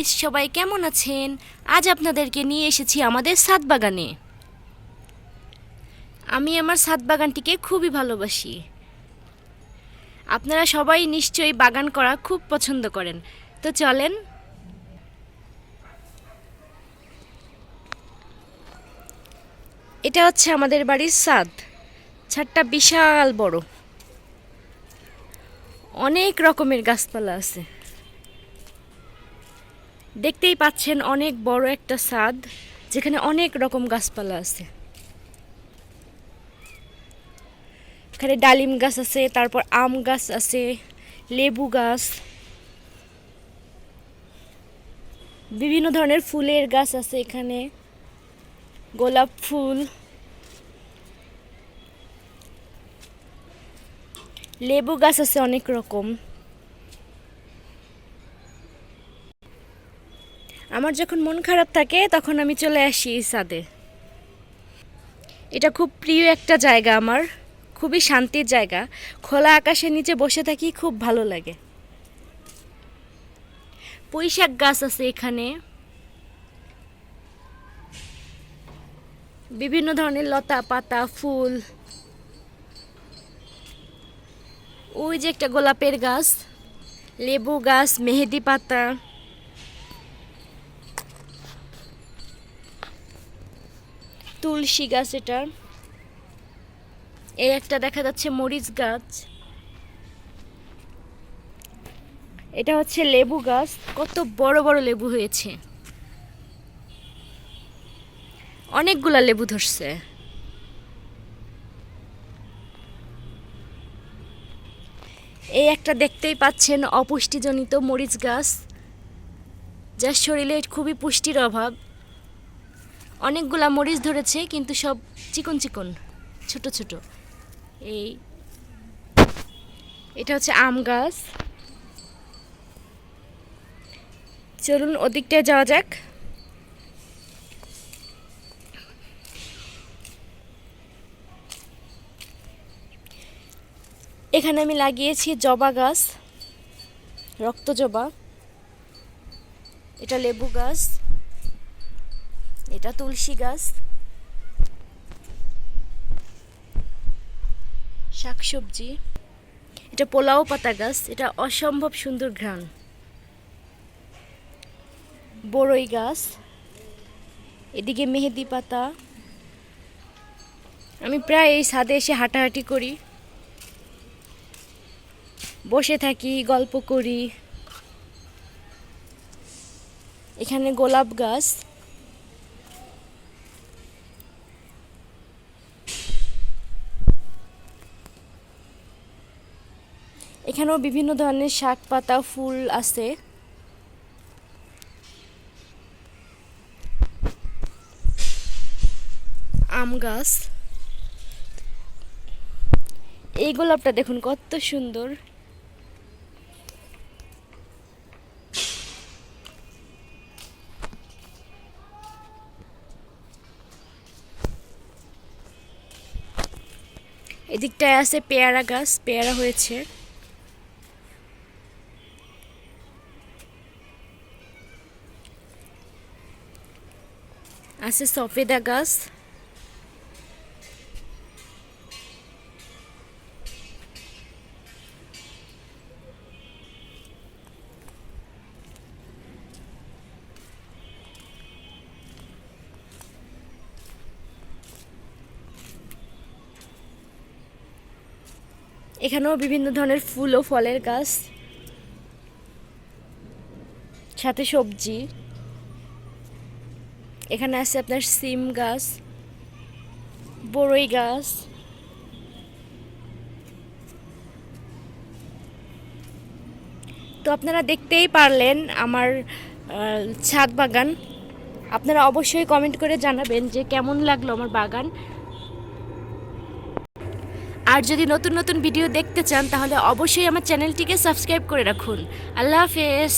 Guys, সবাই কেমন আছেন? আজ আপনাদেরকে নিয়ে এসেছি আমাদের ছাদ বাগানে। আমি আমার ছাদ বাগানটিকে খুবই ভালোবাসি। আপনারা সবাই নিশ্চয়ই বাগান করা খুব পছন্দ করেন। তো চলেন। এটা হচ্ছে আমাদের বাড়ির ছাদ। ছাদটা বিশাল বড়, অনেক রকমের গাছপালা আছে। দেখতেই পাচ্ছেন অনেক বড় একটা ছাদ, যেখানে অনেক রকম গাছপালা আছে। এখানে ডালিম গাছ আছে, তারপর আম গাছ আছে, লেবু গাছ, বিভিন্ন ধরনের ফুলের গাছ আছে। এখানে গোলাপ ফুল, লেবু গাছ আছে অনেক রকম। আমার যখন মন খারাপ থাকে তখন আমি চলে আসি এই ছাদে। এটা খুব প্রিয় একটা জায়গা আমার, খুবই শান্তির জায়গা। খোলা আকাশের নিচে বসে থাকি, খুব ভালো লাগে। পুঁইশাক গাছ আছে এখানে, বিভিন্ন ধরনের লতা পাতা ফুল। ওই যে একটা গোলাপের গাছ, লেবু গাছ, মেহেদি পাতা, তুলসী গাছ। এটা এই একটা দেখা যাচ্ছে মরিচ গাছ। এটা হচ্ছে লেবু গাছ, কত বড় বড় লেবু হয়েছে, অনেকগুলা লেবু ধরছে। এই একটা দেখতেই পাচ্ছেন অপুষ্টিজনিত মরিচ গাছ, যার শরীরে খুবই পুষ্টির অভাব। অনেকগুলা মরিচ ধরেছে, কিন্তু সব চিকন চিকন, ছোট ছোট। এটা হচ্ছে আম গাছ। চলুন ওদিকটায় যাওয়া যাক। এখানে আমি লাগিয়েছি জবা গাছ, রক্ত জবা। এটা লেবু গাছ, এটা তুলসী গাছ, শাকসবজি। এটা পোলাও পাতা গাছ, এটা অসম্ভব সুন্দর ঘ্রাণ। বড়ই গাছ, এদিকে মেহেদি পাতা। আমি প্রায় এই ছাদে এসে হাঁটাহাঁটি করি, বসে থাকি, গল্প করি। এখানে গোলাপ গাছ, এখানেও বিভিন্ন ধরনের শাক পাতা ফুল আছে। আম গাছ, এই গোলাপটা দেখুন কত সুন্দর। এদিকটায় আছে পেয়ারা গাছ, পেয়ারা হয়েছে। আছে সফেদা গাছ। এখানেও বিভিন্ন ধরনের ফুল ও ফলের গাছ, সাথে সবজি। এখানে আছে আপনার সিম গাছ, বড়ই গাছ। তো আপনারা দেখতেই পারলেন আমার ছাদ বাগান। আপনারা অবশ্যই কমেন্ট করে জানাবেন যে কেমন লাগলো আমার বাগান। আর যদি নতুন নতুন ভিডিও দেখতে চান তাহলে অবশ্যই আমার চ্যানেলটিকে সাবস্ক্রাইব করে রাখুন। আল্লাহ হাফেজ।